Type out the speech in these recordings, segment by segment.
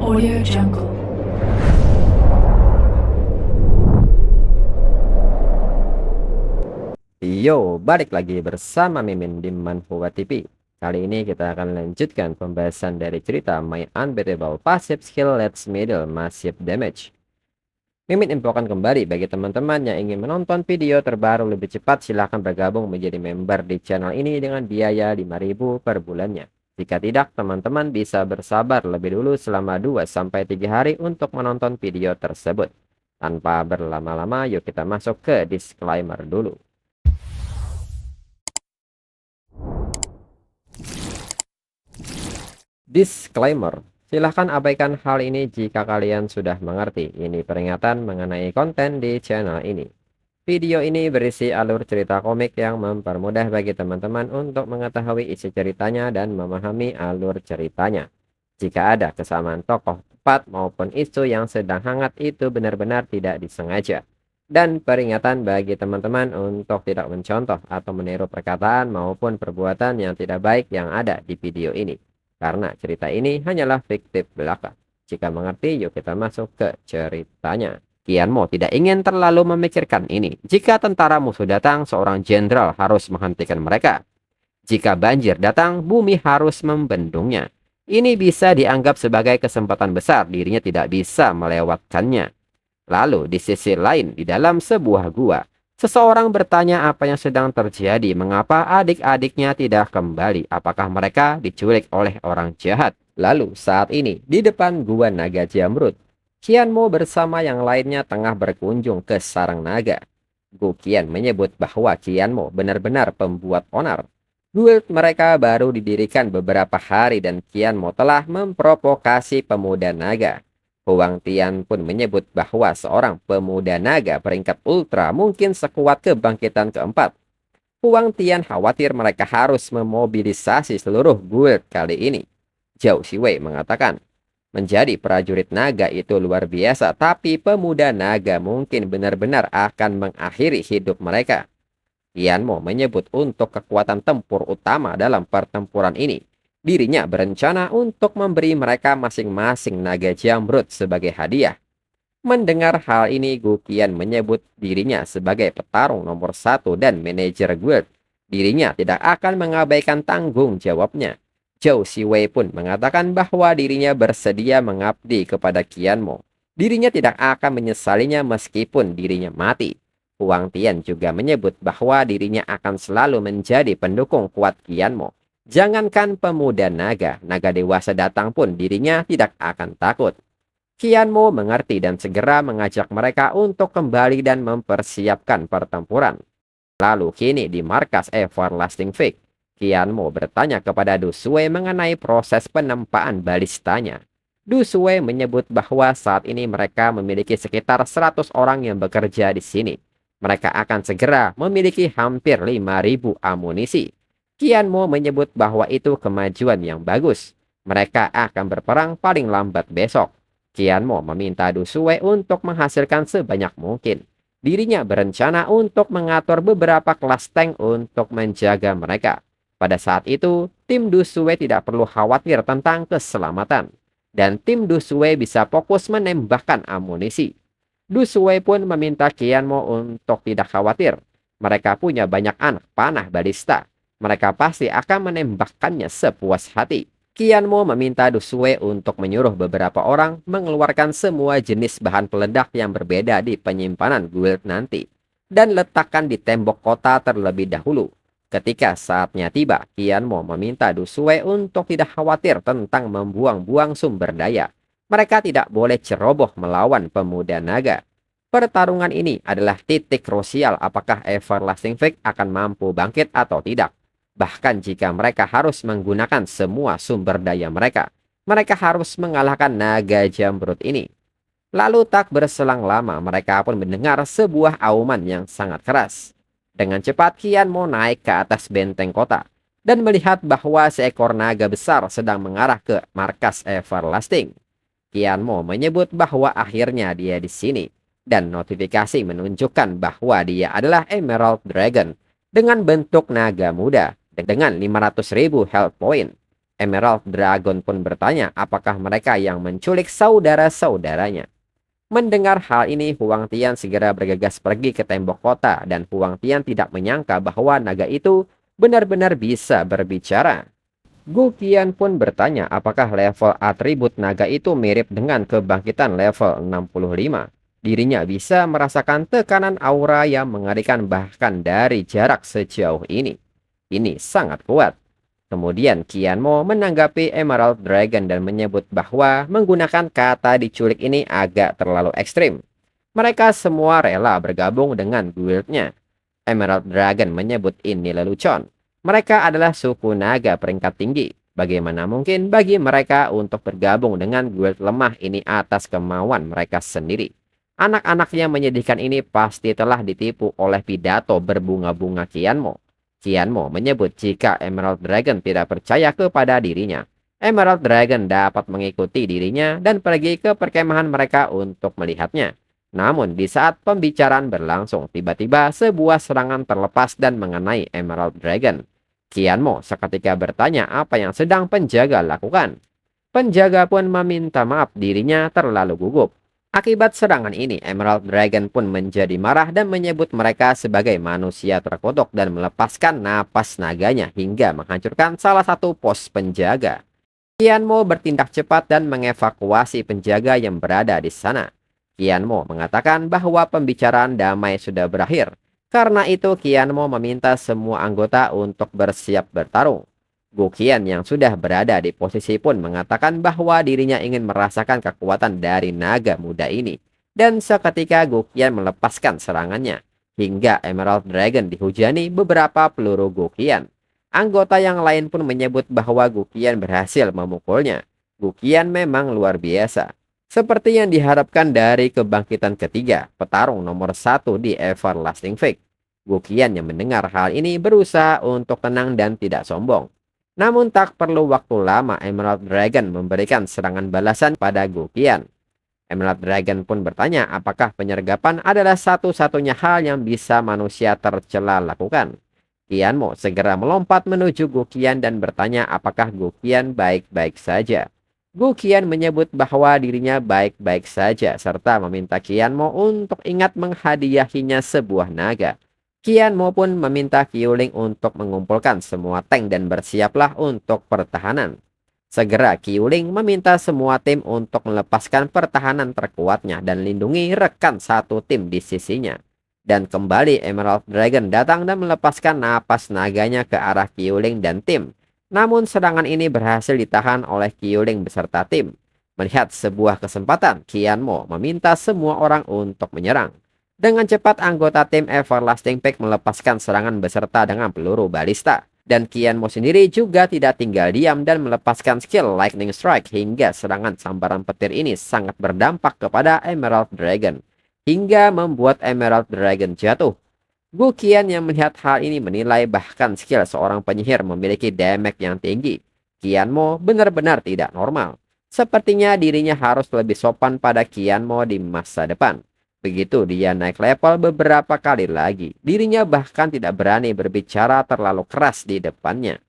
Audio Jungle. Yo, balik lagi bersama Mimin di Manhwa TV. Kali ini kita akan lanjutkan pembahasan dari cerita My Unbeatable Passive Skill Let's Middle Massive Damage. Mimin infokan kembali bagi teman-teman yang ingin menonton video terbaru lebih cepat, silahkan bergabung menjadi member di channel ini dengan biaya 5.000 per bulannya. Jika tidak, teman-teman bisa bersabar lebih dulu selama 2-3 hari untuk menonton video tersebut. Tanpa berlama-lama, yuk kita masuk ke disclaimer dulu. Disclaimer, silahkan abaikan hal ini jika kalian sudah mengerti. Ini peringatan mengenai konten di channel ini. Video ini berisi alur cerita komik yang mempermudah bagi teman-teman untuk mengetahui isi ceritanya dan memahami alur ceritanya. Jika ada kesamaan tokoh tepat maupun isu yang sedang hangat, itu benar-benar tidak disengaja. Dan peringatan bagi teman-teman untuk tidak mencontoh atau meniru perkataan maupun perbuatan yang tidak baik yang ada di video ini. Karena cerita ini hanyalah fiktif belaka. Jika mengerti, yuk kita masuk ke ceritanya. Kian Mo tidak ingin terlalu memikirkan ini. Jika tentara musuh datang, seorang jenderal harus menghentikan mereka. Jika banjir datang, bumi harus membendungnya. Ini bisa dianggap sebagai kesempatan besar, dirinya tidak bisa melewatkannya. Lalu di sisi lain, di dalam sebuah gua, seseorang bertanya apa yang sedang terjadi, mengapa adik-adiknya tidak kembali, apakah mereka diculik oleh orang jahat. Lalu saat ini, di depan gua naga Jamrud, Qian Mo bersama yang lainnya tengah berkunjung ke sarang naga. Gu Qian menyebut bahwa Qian Mo benar-benar pembuat onar. Guild mereka baru didirikan beberapa hari dan Qian Mo telah memprovokasi pemuda naga. Huang Tian pun menyebut bahwa seorang pemuda naga peringkat ultra mungkin sekuat kebangkitan keempat. Huang Tian khawatir mereka harus memobilisasi seluruh guild kali ini. Zhao Xiwei mengatakan, menjadi prajurit naga itu luar biasa, tapi pemuda naga mungkin benar-benar akan mengakhiri hidup mereka. Tian Mo menyebut untuk kekuatan tempur utama dalam pertempuran ini, dirinya berencana untuk memberi mereka masing-masing naga Jamrud sebagai hadiah. Mendengar hal ini, Gu Qian menyebut dirinya sebagai petarung nomor 1 dan manajer guild. Dirinya tidak akan mengabaikan tanggung jawabnya. Zhao Xiwei pun mengatakan bahwa dirinya bersedia mengabdi kepada Qian Mo. Dirinya tidak akan menyesalinya meskipun dirinya mati. Huang Tian juga menyebut bahwa dirinya akan selalu menjadi pendukung kuat Qian Mo. Jangankan pemuda naga, naga dewasa datang pun dirinya tidak akan takut. Qian Mo mengerti dan segera mengajak mereka untuk kembali dan mempersiapkan pertempuran. Lalu kini di markas Everlasting Fake, Qian Mo bertanya kepada Du Shui mengenai proses penempaan balistanya. Du Shui menyebut bahwa saat ini mereka memiliki sekitar 100 orang yang bekerja di sini. Mereka akan segera memiliki hampir 5.000 amunisi. Qian Mo menyebut bahwa itu kemajuan yang bagus. Mereka akan berperang paling lambat besok. Qian Mo meminta Du Shui untuk menghasilkan sebanyak mungkin. Dirinya berencana untuk mengatur beberapa kelas tank untuk menjaga mereka. Pada saat itu, tim Du Shui tidak perlu khawatir tentang keselamatan. Dan tim Du Shui bisa fokus menembakkan amunisi. Du Shui pun meminta Qian Mo untuk tidak khawatir. Mereka punya banyak anak panah balista. Mereka pasti akan menembakkannya sepuas hati. Qian Mo meminta Du Shui untuk menyuruh beberapa orang mengeluarkan semua jenis bahan peledak yang berbeda di penyimpanan guild nanti. Dan letakkan di tembok kota terlebih dahulu. Ketika saatnya tiba, Qian Mo meminta Du Shui untuk tidak khawatir tentang membuang-buang sumber daya. Mereka tidak boleh ceroboh melawan pemuda naga. Pertarungan ini adalah titik krusial apakah Everlasting Fake akan mampu bangkit atau tidak. Bahkan jika mereka harus menggunakan semua sumber daya mereka, mereka harus mengalahkan naga Jamrud ini. Lalu tak berselang lama mereka pun mendengar sebuah auman yang sangat keras. Dengan cepat Qian Mo naik ke atas benteng kota dan melihat bahwa seekor naga besar sedang mengarah ke markas Everlasting. Qian Mo menyebut bahwa akhirnya dia di sini dan notifikasi menunjukkan bahwa dia adalah Emerald Dragon dengan bentuk naga muda dengan 500.000 health point. Emerald Dragon pun bertanya apakah mereka yang menculik saudara-saudaranya. Mendengar hal ini, Huang Tian segera bergegas pergi ke tembok kota dan Huang Tian tidak menyangka bahwa naga itu benar-benar bisa berbicara. Gu Qian pun bertanya apakah level atribut naga itu mirip dengan kebangkitan level 65. Dirinya bisa merasakan tekanan aura yang mengerikan bahkan dari jarak sejauh ini. Ini sangat kuat. Kemudian Qian Mo menanggapi Emerald Dragon dan menyebut bahwa menggunakan kata diculik ini agak terlalu ekstrim. Mereka semua rela bergabung dengan guildnya. Emerald Dragon menyebut ini lelucon. Mereka adalah suku naga peringkat tinggi. Bagaimana mungkin bagi mereka untuk bergabung dengan guild lemah ini atas kemauan mereka sendiri? Anak-anak yang menyedihkan ini pasti telah ditipu oleh pidato berbunga-bunga Qian Mo. Qian Mo menyebut jika Emerald Dragon tidak percaya kepada dirinya, Emerald Dragon dapat mengikuti dirinya dan pergi ke perkemahan mereka untuk melihatnya. Namun di saat pembicaraan berlangsung, tiba-tiba sebuah serangan terlepas dan mengenai Emerald Dragon. Qian Mo seketika bertanya apa yang sedang penjaga lakukan. Penjaga pun meminta maaf, dirinya terlalu gugup. Akibat serangan ini, Emerald Dragon pun menjadi marah dan menyebut mereka sebagai manusia terkutuk dan melepaskan napas naganya hingga menghancurkan salah satu pos penjaga. Qian Mo bertindak cepat dan mengevakuasi penjaga yang berada di sana. Qian Mo mengatakan bahwa pembicaraan damai sudah berakhir. Karena itu Qian Mo meminta semua anggota untuk bersiap bertarung. Gu Qian yang sudah berada di posisi pun mengatakan bahwa dirinya ingin merasakan kekuatan dari naga muda ini. Dan seketika Gu Qian melepaskan serangannya. Hingga Emerald Dragon dihujani beberapa peluru Gu Qian. Anggota yang lain pun menyebut bahwa Gu Qian berhasil memukulnya. Gu Qian memang luar biasa. Seperti yang diharapkan dari kebangkitan ketiga, petarung nomor 1 di Everlasting Fake. Gu Qian yang mendengar hal ini berusaha untuk tenang dan tidak sombong. Namun tak perlu waktu lama Emerald Dragon memberikan serangan balasan pada Gu Qian. Emerald Dragon pun bertanya apakah penyergapan adalah satu-satunya hal yang bisa manusia tercela lakukan. Qian Mo segera melompat menuju Gu Qian dan bertanya apakah Gu Qian baik-baik saja. Gu Qian menyebut bahwa dirinya baik-baik saja serta meminta Qian Mo untuk ingat menghadiahinya sebuah naga. Qian Mo pun meminta Qiuling untuk mengumpulkan semua tank dan bersiaplah untuk pertahanan. Segera Qiuling meminta semua tim untuk melepaskan pertahanan terkuatnya dan lindungi rekan satu tim di sisinya. Dan kembali Emerald Dragon datang dan melepaskan napas naganya ke arah Qiuling dan tim. Namun serangan ini berhasil ditahan oleh Qiuling beserta tim. Melihat sebuah kesempatan, Qian Mo meminta semua orang untuk menyerang. Dengan cepat anggota tim Everlasting Pack melepaskan serangan beserta dengan peluru balista. Dan Qian Mo sendiri juga tidak tinggal diam dan melepaskan skill Lightning Strike hingga serangan sambaran petir ini sangat berdampak kepada Emerald Dragon. Hingga membuat Emerald Dragon jatuh. Gu Qian yang melihat hal ini menilai bahkan skill seorang penyihir memiliki damage yang tinggi. Qian Mo benar-benar tidak normal. Sepertinya dirinya harus lebih sopan pada Qian Mo di masa depan. Begitu dia naik level beberapa kali lagi, dirinya bahkan tidak berani berbicara terlalu keras di depannya.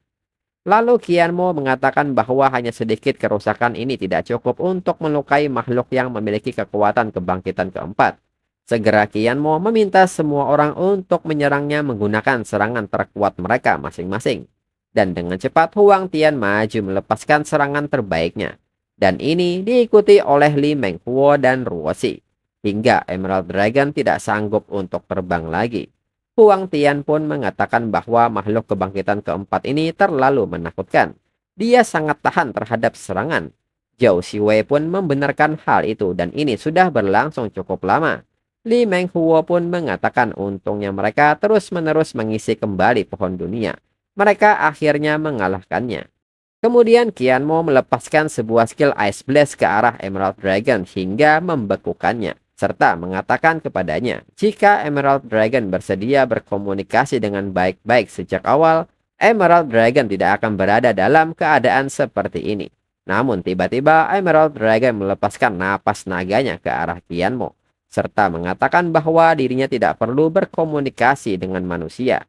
Lalu Qian Mo mengatakan bahwa hanya sedikit kerusakan ini tidak cukup untuk melukai makhluk yang memiliki kekuatan kebangkitan keempat. Segera Qian Mo meminta semua orang untuk menyerangnya menggunakan serangan terkuat mereka masing-masing. Dan dengan cepat Huang Tian maju melepaskan serangan terbaiknya. Dan ini diikuti oleh Li Menghuo dan Ruoxi. Hingga Emerald Dragon tidak sanggup untuk terbang lagi. Huang Tian pun mengatakan bahwa makhluk kebangkitan keempat ini terlalu menakutkan. Dia sangat tahan terhadap serangan. Zhao Xiwei pun membenarkan hal itu dan ini sudah berlangsung cukup lama. Li Menghuo pun mengatakan untungnya mereka terus-menerus mengisi kembali pohon dunia. Mereka akhirnya mengalahkannya. Kemudian Qian Mo melepaskan sebuah skill Ice Blast ke arah Emerald Dragon hingga membekukannya. Serta mengatakan kepadanya, jika Emerald Dragon bersedia berkomunikasi dengan baik-baik sejak awal, Emerald Dragon tidak akan berada dalam keadaan seperti ini. Namun tiba-tiba Emerald Dragon melepaskan napas naganya ke arah Qian Mo. Serta mengatakan bahwa dirinya tidak perlu berkomunikasi dengan manusia.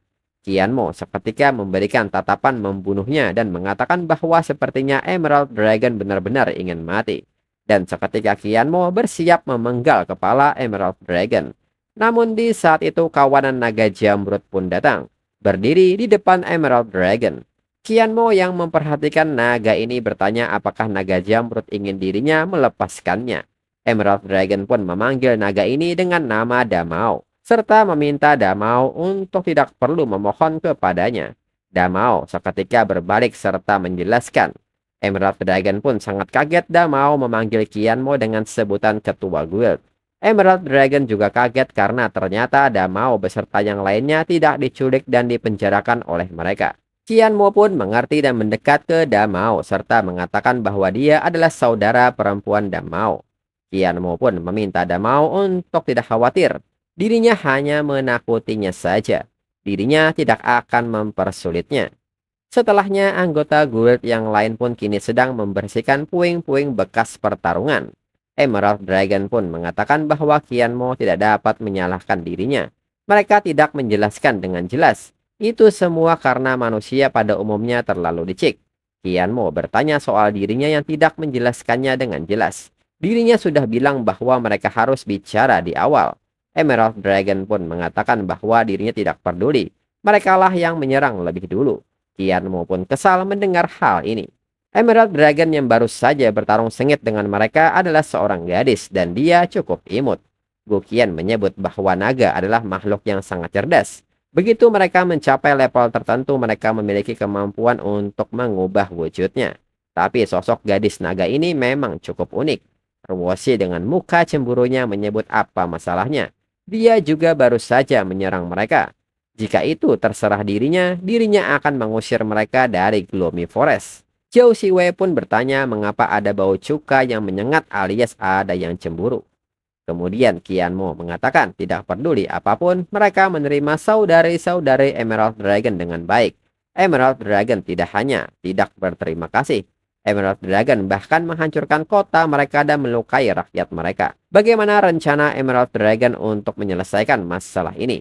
Qianmo seketika memberikan tatapan membunuhnya dan mengatakan bahwa sepertinya Emerald Dragon benar-benar ingin mati. Dan seketika Qianmo bersiap memenggal kepala Emerald Dragon. Namun di saat itu kawanan naga jamrud pun datang, berdiri di depan Emerald Dragon. Qianmo yang memperhatikan naga ini bertanya apakah naga jamrud ingin dirinya melepaskannya. Emerald Dragon pun memanggil naga ini dengan nama Damao, serta meminta Damao untuk tidak perlu memohon kepadanya. Damao seketika berbalik serta menjelaskan. Emerald Dragon pun sangat kaget Damao memanggil Qianmo dengan sebutan ketua guild. Emerald Dragon juga kaget karena ternyata Damao beserta yang lainnya tidak diculik dan dipenjarakan oleh mereka. Qianmo pun mengerti dan mendekat ke Damao serta mengatakan bahwa dia adalah saudara perempuan Damao. Qianmo pun meminta Damao untuk tidak khawatir. Dirinya hanya menakutinya saja. Dirinya tidak akan mempersulitnya. Setelahnya, anggota guild yang lain pun kini sedang membersihkan puing-puing bekas pertarungan. Emerald Dragon pun mengatakan bahwa Qianmo tidak dapat menyalahkan dirinya. Mereka tidak menjelaskan dengan jelas. Itu semua karena manusia pada umumnya terlalu licik. Qianmo bertanya soal dirinya yang tidak menjelaskannya dengan jelas. Dirinya sudah bilang bahwa mereka harus bicara di awal. Emerald Dragon pun mengatakan bahwa dirinya tidak peduli. Merekalah yang menyerang lebih dulu. Qianmo pun kesal mendengar hal ini. Emerald Dragon yang baru saja bertarung sengit dengan mereka adalah seorang gadis dan dia cukup imut. Gu Qian menyebut bahwa naga adalah makhluk yang sangat cerdas. Begitu mereka mencapai level tertentu, mereka memiliki kemampuan untuk mengubah wujudnya. Tapi sosok gadis naga ini memang cukup unik. Ruoshi dengan muka cemburunya menyebut apa masalahnya. Dia juga baru saja menyerang mereka. Jika itu terserah dirinya akan mengusir mereka dari Gloomy Forest. Zhou Siwei pun bertanya mengapa ada bau cuka yang menyengat alias ada yang cemburu. Kemudian Qianmo mengatakan tidak peduli apapun, mereka menerima saudari-saudari Emerald Dragon dengan baik. Emerald Dragon tidak hanya tidak berterima kasih, Emerald Dragon bahkan menghancurkan kota mereka dan melukai rakyat mereka. Bagaimana rencana Emerald Dragon untuk menyelesaikan masalah ini?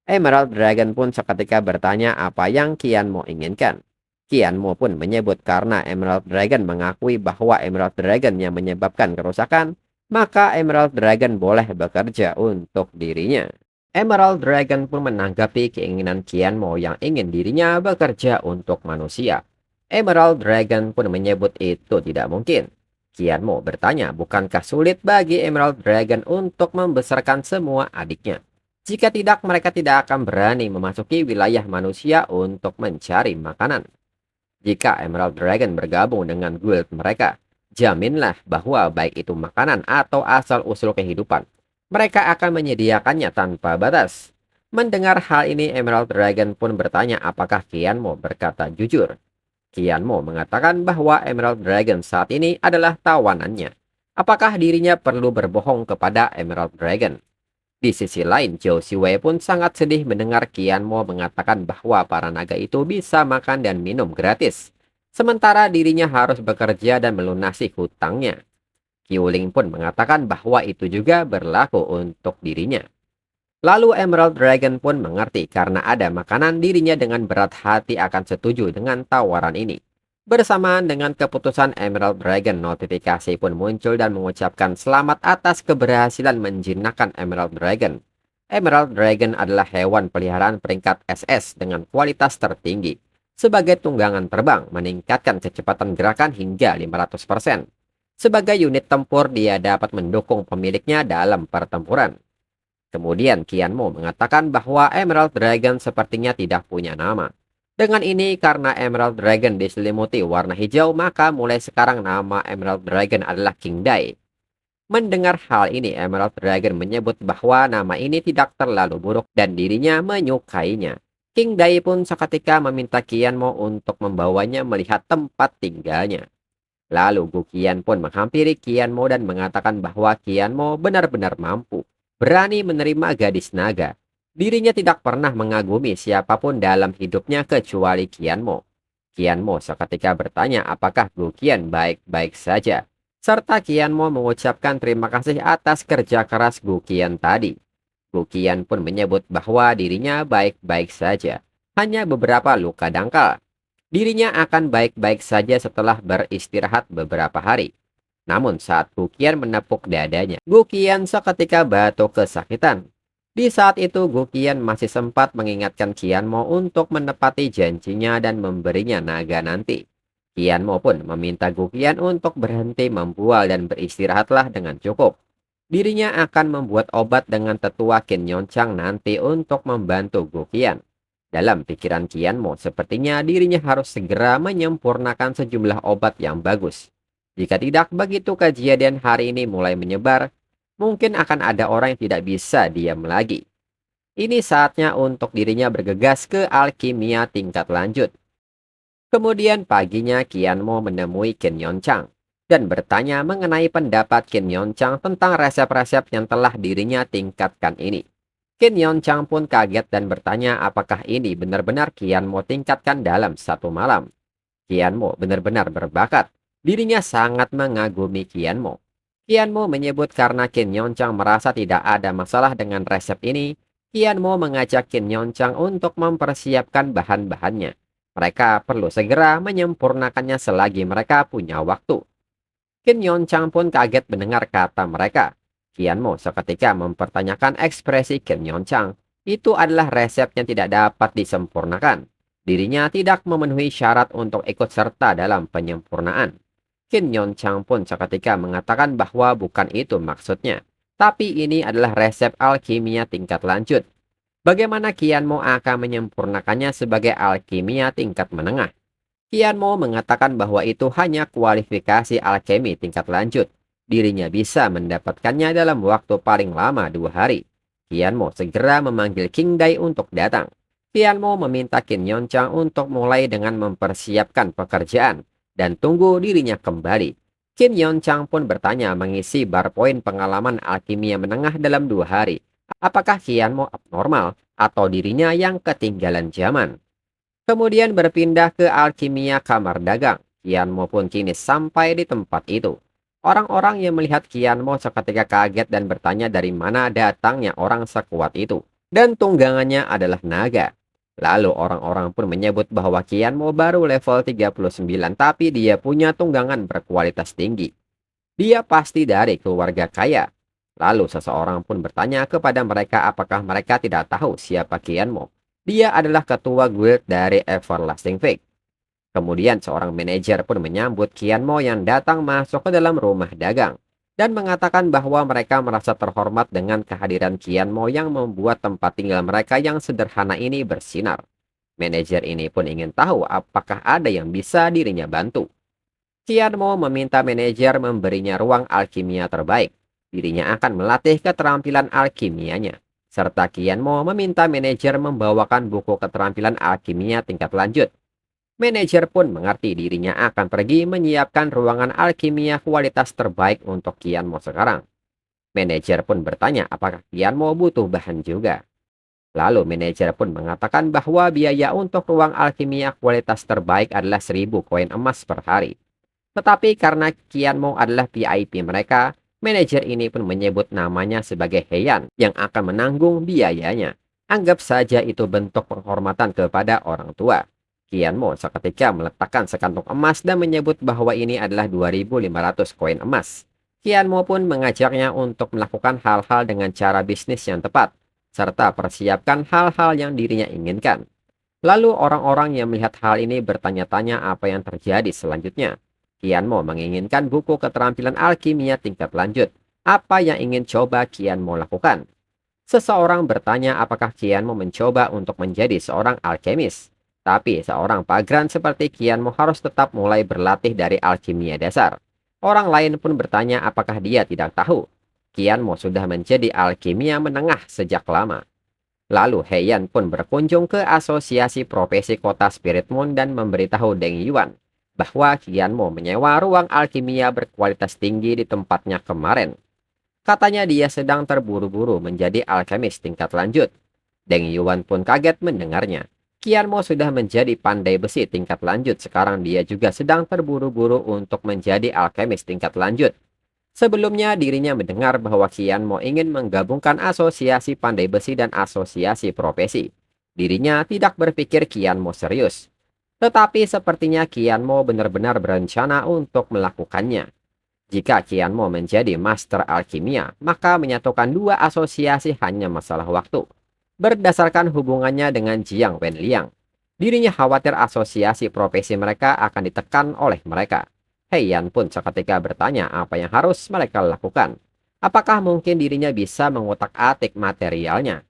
Emerald Dragon pun seketika bertanya apa yang Qianmo inginkan. Qianmo pun menyebut karena Emerald Dragon mengakui bahwa Emerald Dragon yang menyebabkan kerusakan, maka Emerald Dragon boleh bekerja untuk dirinya. Emerald Dragon pun menanggapi keinginan Qianmo yang ingin dirinya bekerja untuk manusia. Emerald Dragon pun menyebut itu tidak mungkin. Qianmo bertanya, bukankah sulit bagi Emerald Dragon untuk membesarkan semua adiknya? Jika tidak, mereka tidak akan berani memasuki wilayah manusia untuk mencari makanan. Jika Emerald Dragon bergabung dengan guild mereka, jaminlah bahwa baik itu makanan atau asal-usul kehidupan, mereka akan menyediakannya tanpa batas. Mendengar hal ini, Emerald Dragon pun bertanya apakah Qianmo berkata jujur. Qianmo mengatakan bahwa Emerald Dragon saat ini adalah tawanannya. Apakah dirinya perlu berbohong kepada Emerald Dragon? Di sisi lain, Zhou Siwei pun sangat sedih mendengar Qianmo mengatakan bahwa para naga itu bisa makan dan minum gratis. Sementara dirinya harus bekerja dan melunasi hutangnya. Qiuling pun mengatakan bahwa itu juga berlaku untuk dirinya. Lalu Emerald Dragon pun mengerti karena ada makanan dirinya dengan berat hati akan setuju dengan tawaran ini. Bersamaan dengan keputusan Emerald Dragon, notifikasi pun muncul dan mengucapkan selamat atas keberhasilan menjinakkan Emerald Dragon. Emerald Dragon adalah hewan peliharaan peringkat SS dengan kualitas tertinggi. Sebagai tunggangan terbang, meningkatkan kecepatan gerakan hingga 500%. Sebagai unit tempur, dia dapat mendukung pemiliknya dalam pertempuran. Kemudian Qianmo mengatakan bahwa Emerald Dragon sepertinya tidak punya nama. Dengan ini, karena Emerald Dragon diselimuti warna hijau, maka mulai sekarang nama Emerald Dragon adalah King Dai. Mendengar hal ini, Emerald Dragon menyebut bahwa nama ini tidak terlalu buruk dan dirinya menyukainya. King Dai pun seketika meminta Qianmo untuk membawanya melihat tempat tinggalnya. Lalu Gu Qian pun menghampiri Qianmo dan mengatakan bahwa Qianmo benar-benar mampu, berani menerima gadis naga. Dirinya tidak pernah mengagumi siapapun dalam hidupnya kecuali Qianmo. Qianmo seketika bertanya apakah Gu Qian baik-baik saja. Serta Qianmo mengucapkan terima kasih atas kerja keras Gu Qian tadi. Gu Qian pun menyebut bahwa dirinya baik-baik saja. hanya beberapa luka dangkal. Dirinya akan baik-baik saja setelah beristirahat beberapa hari. Namun saat Gu Qian menepuk dadanya, Gu Qian seketika batuk kesakitan. Di saat itu Gu Qian masih sempat mengingatkan Qian Mo untuk menepati janjinya dan memberinya naga nanti. Qian Mo pun meminta Gu Qian untuk berhenti membual dan beristirahatlah dengan cukup. Dirinya akan membuat obat dengan tetua Qin Yonchang nanti untuk membantu Gu Qian. Dalam pikiran Qian Mo, sepertinya dirinya harus segera menyempurnakan sejumlah obat yang bagus. Jika tidak, begitu kejadian hari ini mulai menyebar, mungkin akan ada orang yang tidak bisa diam lagi. Ini saatnya untuk dirinya bergegas ke alkimia tingkat lanjut. Kemudian paginya Qian Mo menemui Qin Yonchang dan bertanya mengenai pendapat Qin Yonchang tentang resep-resep yang telah dirinya tingkatkan ini. Qin Yonchang pun kaget dan bertanya apakah ini benar-benar Qian Mo tingkatkan dalam satu malam. Qian Mo benar-benar berbakat. Dirinya sangat mengagumi Qian Mo. Qian Mo menyebut karena Qin Yonchang merasa tidak ada masalah dengan resep ini, Qian Mo mengajak Qin Yonchang untuk mempersiapkan bahan-bahannya. Mereka perlu segera menyempurnakannya selagi mereka punya waktu. Qin Yonchang pun kaget mendengar kata mereka. Qian Mo seketika mempertanyakan ekspresi Qin Yonchang. Itu adalah resep yang tidak dapat disempurnakan. Dirinya tidak memenuhi syarat untuk ikut serta dalam penyempurnaan. Qin Yonchang pun seketika mengatakan bahwa bukan itu maksudnya. Tapi ini adalah resep alkimia tingkat lanjut. Bagaimana Qian Mo akan menyempurnakannya sebagai alkimia tingkat menengah? Qian Mo mengatakan bahwa itu hanya kualifikasi alkemi tingkat lanjut. Dirinya bisa mendapatkannya dalam waktu paling lama 2 hari. Qian Mo segera memanggil King Dai untuk datang. Qian Mo meminta Qin Yonchang untuk mulai dengan mempersiapkan pekerjaan dan tunggu dirinya kembali. Qin Yonchang pun bertanya mengisi bar poin pengalaman alkimia menengah dalam 2 hari. Apakah Qian Mo abnormal atau dirinya yang ketinggalan zaman? Kemudian berpindah ke alkimia kamar dagang. Qian Mo pun kini sampai di tempat itu. Orang-orang yang melihat Qian Mo seketika kaget dan bertanya dari mana datangnya orang sekuat itu. Dan tunggangannya adalah naga. Lalu orang-orang pun menyebut bahwa Qian Mo baru level 39 tapi dia punya tunggangan berkualitas tinggi. Dia pasti dari keluarga kaya. Lalu seseorang pun bertanya kepada mereka apakah mereka tidak tahu siapa Qian Mo. Dia adalah ketua guild dari Everlasting Fake. Kemudian seorang manajer pun menyambut Qian Mo yang datang masuk ke dalam rumah dagang. Dan mengatakan bahwa mereka merasa terhormat dengan kehadiran Qian Mo yang membuat tempat tinggal mereka yang sederhana ini bersinar. Manajer ini pun ingin tahu apakah ada yang bisa dirinya bantu. Qian Mo meminta manajer memberinya ruang alkimia terbaik. Dirinya akan melatih keterampilan alkimianya. Serta Qian Mo meminta manajer membawakan buku keterampilan alkimia tingkat lanjut. Manajer pun mengerti dirinya akan pergi menyiapkan ruangan alkimia kualitas terbaik untuk Qian Mo sekarang. Manajer pun bertanya apakah Qian Mo butuh bahan juga. Lalu manajer pun mengatakan bahwa biaya untuk ruang alkimia kualitas terbaik adalah 1.000 koin emas per hari. Tetapi karena Qian Mo adalah VIP mereka, manajer ini pun menyebut namanya sebagai Heian yang akan menanggung biayanya. Anggap saja itu bentuk penghormatan kepada orang tua. Qian Mo seketika meletakkan sekantong emas dan menyebut bahwa ini adalah 2.500 koin emas. Qian Mo pun mengajaknya untuk melakukan hal-hal dengan cara bisnis yang tepat, serta persiapkan hal-hal yang dirinya inginkan. Lalu orang-orang yang melihat hal ini bertanya-tanya apa yang terjadi selanjutnya. Qian Mo menginginkan buku keterampilan alkimia tingkat lanjut. Apa yang ingin coba Qian Mo lakukan? Seseorang bertanya apakah Qian Mo mencoba untuk menjadi seorang alkemis. Tapi seorang pagran seperti Qian Mo harus tetap mulai berlatih dari alkimia dasar. Orang lain pun bertanya apakah dia tidak tahu. Qian Mo sudah menjadi alkimia menengah sejak lama. Lalu Heian pun berkunjung ke asosiasi profesi kota Spirit Moon dan memberitahu Deng Yuan bahwa Qian Mo menyewa ruang alkimia berkualitas tinggi di tempatnya kemarin. Katanya dia sedang terburu-buru menjadi alkemis tingkat lanjut. Deng Yuan pun kaget mendengarnya. Qian Mo sudah menjadi pandai besi tingkat lanjut, sekarang dia juga sedang terburu-buru untuk menjadi alkemis tingkat lanjut. Sebelumnya dirinya mendengar bahwa Qian Mo ingin menggabungkan asosiasi pandai besi dan asosiasi profesi. Dirinya tidak berpikir Qianmo serius. Tetapi sepertinya Qianmo benar-benar berencana untuk melakukannya. Jika Qianmo menjadi master alkimia, maka menyatukan dua asosiasi hanya masalah waktu. Berdasarkan hubungannya dengan Jiang Wenliang, dirinya khawatir asosiasi profesi mereka akan ditekan oleh mereka. Heian pun seketika bertanya apa yang harus mereka lakukan. Apakah mungkin dirinya bisa mengutak-atik materialnya?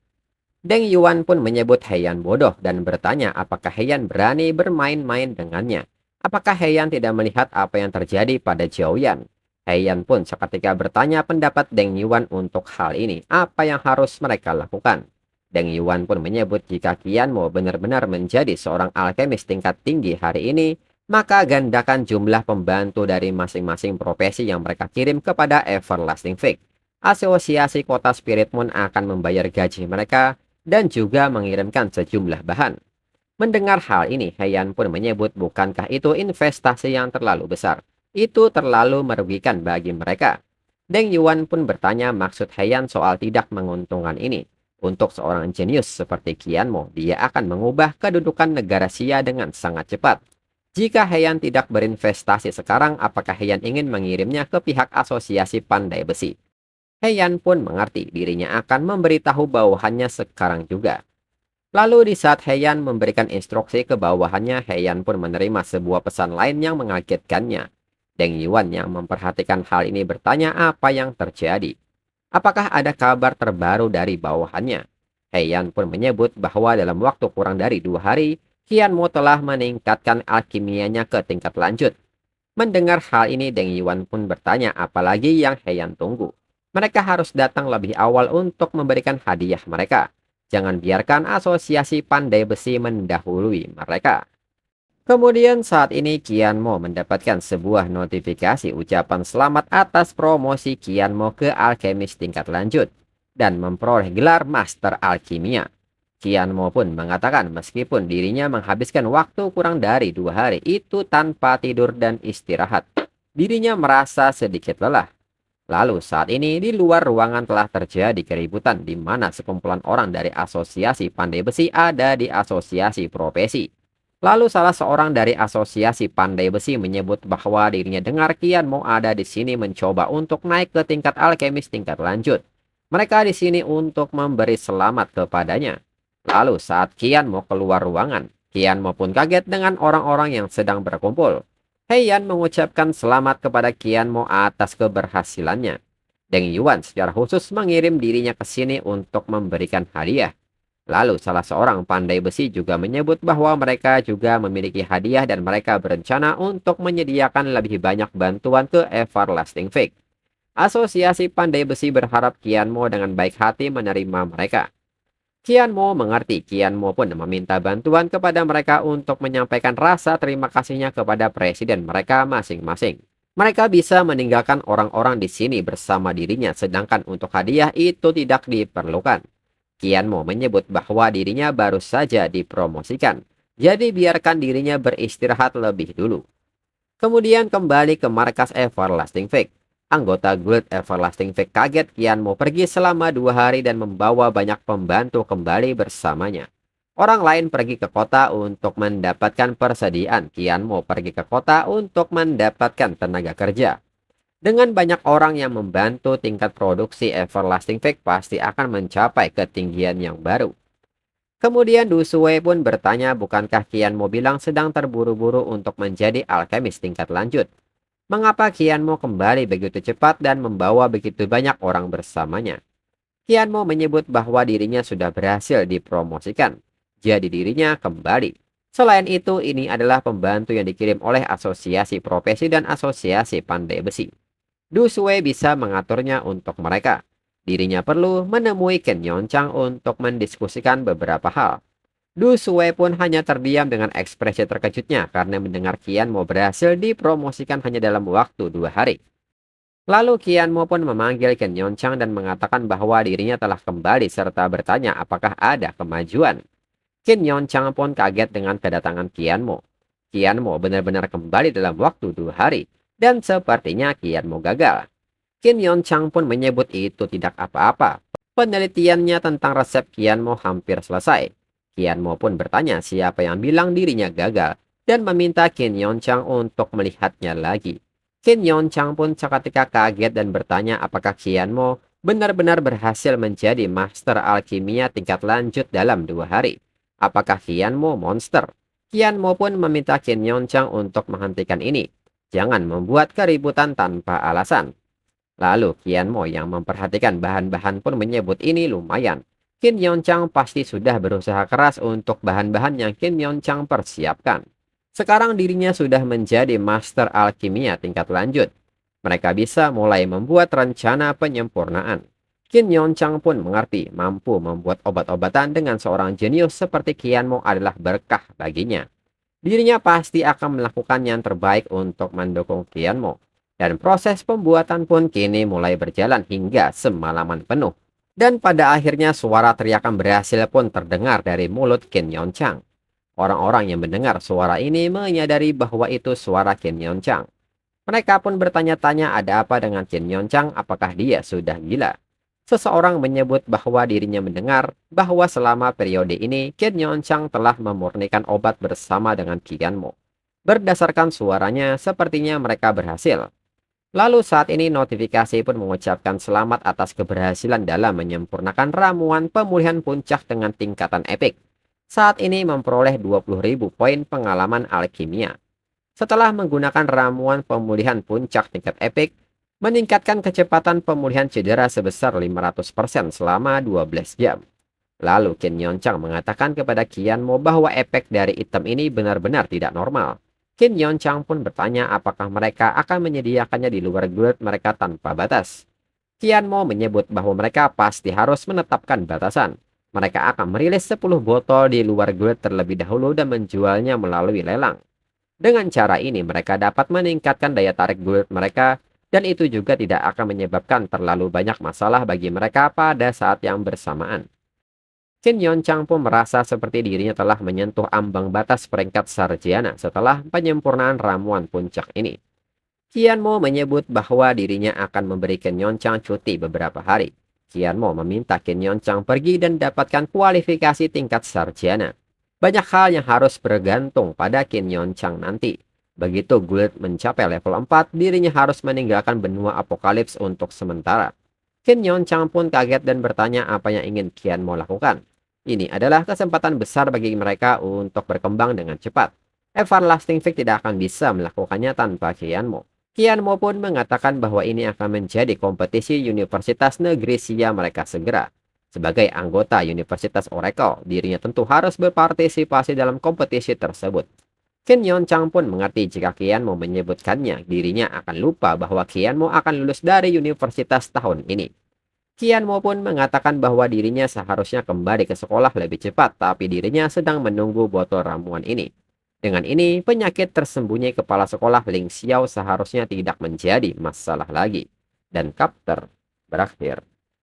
Deng Yuan pun menyebut Heian bodoh dan bertanya apakah Heian berani bermain-main dengannya. Apakah Heian tidak melihat apa yang terjadi pada Zhou-Yan? Heian pun seketika bertanya pendapat Deng Yuan untuk hal ini. Apa yang harus mereka lakukan? Deng Yuan pun menyebut jika Qianmo benar-benar menjadi seorang alkemis tingkat tinggi hari ini, maka gandakan jumlah pembantu dari masing-masing profesi yang mereka kirim kepada Everlasting Fig. Asosiasi Kota Spirit Moon akan membayar gaji mereka dan juga mengirimkan sejumlah bahan. Mendengar hal ini, Heian pun menyebut bukankah itu investasi yang terlalu besar. Itu terlalu merugikan bagi mereka. Deng Yuan pun bertanya maksud Heian soal tidak menguntungkan ini. Untuk seorang jenius seperti Qianmo, dia akan mengubah kedudukan negara Xia dengan sangat cepat. Jika Heian tidak berinvestasi sekarang, apakah Heian ingin mengirimnya ke pihak asosiasi pandai besi? Heian pun mengerti dirinya akan memberitahu bawahannya sekarang juga. Lalu di saat Heian memberikan instruksi ke bawahannya, Heian pun menerima sebuah pesan lain yang mengagetkannya. Deng Yuan yang memperhatikan hal ini bertanya apa yang terjadi. Apakah ada kabar terbaru dari bawahannya? Heian pun menyebut bahwa dalam waktu kurang dari 2 hari, Qianmo telah meningkatkan alkimianya ke tingkat lanjut. Mendengar hal ini, Deng Yuan pun bertanya apalagi yang Heian tunggu. Mereka harus datang lebih awal untuk memberikan hadiah mereka. Jangan biarkan asosiasi pandai besi mendahului mereka. Kemudian saat ini Qianmo mendapatkan sebuah notifikasi ucapan selamat atas promosi Qianmo ke alkemis tingkat lanjut dan memperoleh gelar Master Alkimia. Qianmo pun mengatakan meskipun dirinya menghabiskan waktu kurang dari 2 hari itu tanpa tidur dan istirahat, dirinya merasa sedikit lelah. Lalu saat ini di luar ruangan telah terjadi keributan di mana sekumpulan orang dari asosiasi pandai besi ada di asosiasi profesi. Lalu salah seorang dari asosiasi pandai besi menyebut bahwa dirinya dengar Qianmo ada di sini mencoba untuk naik ke tingkat alkemis tingkat lanjut. Mereka di sini untuk memberi selamat kepadanya. Lalu saat Qianmo keluar ruangan, Qianmo pun kaget dengan orang-orang yang sedang berkumpul. Heian mengucapkan selamat kepada Qianmo atas keberhasilannya. Deng Yuan secara khusus mengirim dirinya ke sini untuk memberikan hadiah. Lalu salah seorang pandai besi juga menyebut bahwa mereka juga memiliki hadiah dan mereka berencana untuk menyediakan lebih banyak bantuan ke Everlasting Fig. Asosiasi pandai besi berharap Qianmo dengan baik hati menerima mereka. Qianmo mengerti, Qianmo pun meminta bantuan kepada mereka untuk menyampaikan rasa terima kasihnya kepada presiden mereka masing-masing. Mereka bisa meninggalkan orang-orang di sini bersama dirinya, sedangkan untuk hadiah itu tidak diperlukan. Qianmo menyebut bahwa dirinya baru saja dipromosikan, jadi biarkan dirinya beristirahat lebih dulu. Kemudian kembali ke markas Everlasting Fig. Anggota Guild Everlasting Fig kaget Qianmo pergi selama 2 hari dan membawa banyak pembantu kembali bersamanya. Orang lain pergi ke kota untuk mendapatkan persediaan. Qianmo pergi ke kota untuk mendapatkan tenaga kerja. Dengan banyak orang yang membantu, tingkat produksi Everlasting Fig pasti akan mencapai ketinggian yang baru. Kemudian Du Shui pun bertanya bukankah Qianmo bilang sedang terburu-buru untuk menjadi alkemis tingkat lanjut. Mengapa Qianmo kembali begitu cepat dan membawa begitu banyak orang bersamanya? Qianmo menyebut bahwa dirinya sudah berhasil dipromosikan. Jadi dirinya kembali. Selain itu, ini adalah pembantu yang dikirim oleh asosiasi profesi dan asosiasi pandai besi. Du Shui bisa mengaturnya untuk mereka. Dirinya perlu menemui Ken Yongchang untuk mendiskusikan beberapa hal. Du Shui pun hanya terdiam dengan ekspresi terkejutnya karena mendengar Qianmo berhasil dipromosikan hanya dalam waktu 2 hari. Lalu Qianmo pun memanggil Ken Yongchang dan mengatakan bahwa dirinya telah kembali serta bertanya apakah ada kemajuan. Ken Yongchang pun kaget dengan kedatangan Qianmo. Qianmo benar-benar kembali dalam waktu 2 hari dan sepertinya Qianmo gagal. Ken Yongchang pun menyebut itu tidak apa-apa. Penelitiannya tentang resep Qianmo hampir selesai. Qianmo pun bertanya siapa yang bilang dirinya gagal dan meminta Qin Yonchang untuk melihatnya lagi. Qin Yonchang pun seketika kaget dan bertanya apakah Qianmo benar-benar berhasil menjadi master alkimia tingkat lanjut dalam 2 hari. Apakah Qianmo monster? Qianmo pun meminta Qin Yonchang untuk menghentikan ini. Jangan membuat keributan tanpa alasan. Lalu Qianmo yang memperhatikan bahan-bahan pun menyebut ini lumayan. Qin Yonchang pasti sudah berusaha keras untuk bahan-bahan yang Qin Yonchang persiapkan. Sekarang dirinya sudah menjadi master alkimia tingkat lanjut. Mereka bisa mulai membuat rencana penyempurnaan. Qin Yonchang pun mengerti mampu membuat obat-obatan dengan seorang jenius seperti Qianmo adalah berkah baginya. Dirinya pasti akan melakukan yang terbaik untuk mendukung Qianmo. Dan proses pembuatan pun kini mulai berjalan hingga semalaman penuh. Dan pada akhirnya suara teriakan berhasil pun terdengar dari mulut Qin Yonchang. Orang-orang yang mendengar suara ini menyadari bahwa itu suara Qin Yonchang. Mereka pun bertanya-tanya ada apa dengan Qin Yonchang, apakah dia sudah gila. Seseorang menyebut bahwa dirinya mendengar bahwa selama periode ini Qin Yonchang telah memurnikan obat bersama dengan Qianmo. Berdasarkan suaranya, sepertinya mereka berhasil. Lalu saat ini notifikasi pun mengucapkan selamat atas keberhasilan dalam menyempurnakan ramuan pemulihan puncak dengan tingkatan epik. Saat ini memperoleh 20.000 poin pengalaman alkimia. Setelah menggunakan ramuan pemulihan puncak tingkat epik, meningkatkan kecepatan pemulihan cedera sebesar 500% selama 12 jam. Lalu Qin Yonchang mengatakan kepada Qianmo bahwa efek dari item ini benar-benar tidak normal. Qin Yonchang pun bertanya apakah mereka akan menyediakannya di luar guild mereka tanpa batas. Qianmo menyebut bahwa mereka pasti harus menetapkan batasan. Mereka akan merilis 10 botol di luar guild terlebih dahulu dan menjualnya melalui lelang. Dengan cara ini mereka dapat meningkatkan daya tarik guild mereka dan itu juga tidak akan menyebabkan terlalu banyak masalah bagi mereka pada saat yang bersamaan. Qin Yonchang pun merasa seperti dirinya telah menyentuh ambang batas peringkat sarjana setelah penyempurnaan ramuan puncak ini. Qianmo menyebut bahwa dirinya akan memberi Qin Yonchang cuti beberapa hari. Qianmo meminta Qin Yonchang pergi dan dapatkan kualifikasi tingkat sarjana. Banyak hal yang harus bergantung pada Qin Yonchang nanti. Begitu guild mencapai level 4, dirinya harus meninggalkan benua apokalips untuk sementara. Qin Yonchang pun kaget dan bertanya apa yang ingin Qianmo lakukan. Ini adalah kesempatan besar bagi mereka untuk berkembang dengan cepat. Everlasting Fig tidak akan bisa melakukannya tanpa Qianmo. Qianmo pun mengatakan bahwa ini akan menjadi kompetisi Universitas Negeri Xia mereka segera. Sebagai anggota Universitas Oracle, dirinya tentu harus berpartisipasi dalam kompetisi tersebut. Qin Yonchang pun mengerti jika Qianmo menyebutkannya, dirinya akan lupa bahwa Qianmo akan lulus dari universitas tahun ini. Qianmo pun mengatakan bahwa dirinya seharusnya kembali ke sekolah lebih cepat, tapi dirinya sedang menunggu botol ramuan ini. Dengan ini, penyakit tersembunyi kepala sekolah Ling Xiao seharusnya tidak menjadi masalah lagi. Dan chapter berakhir.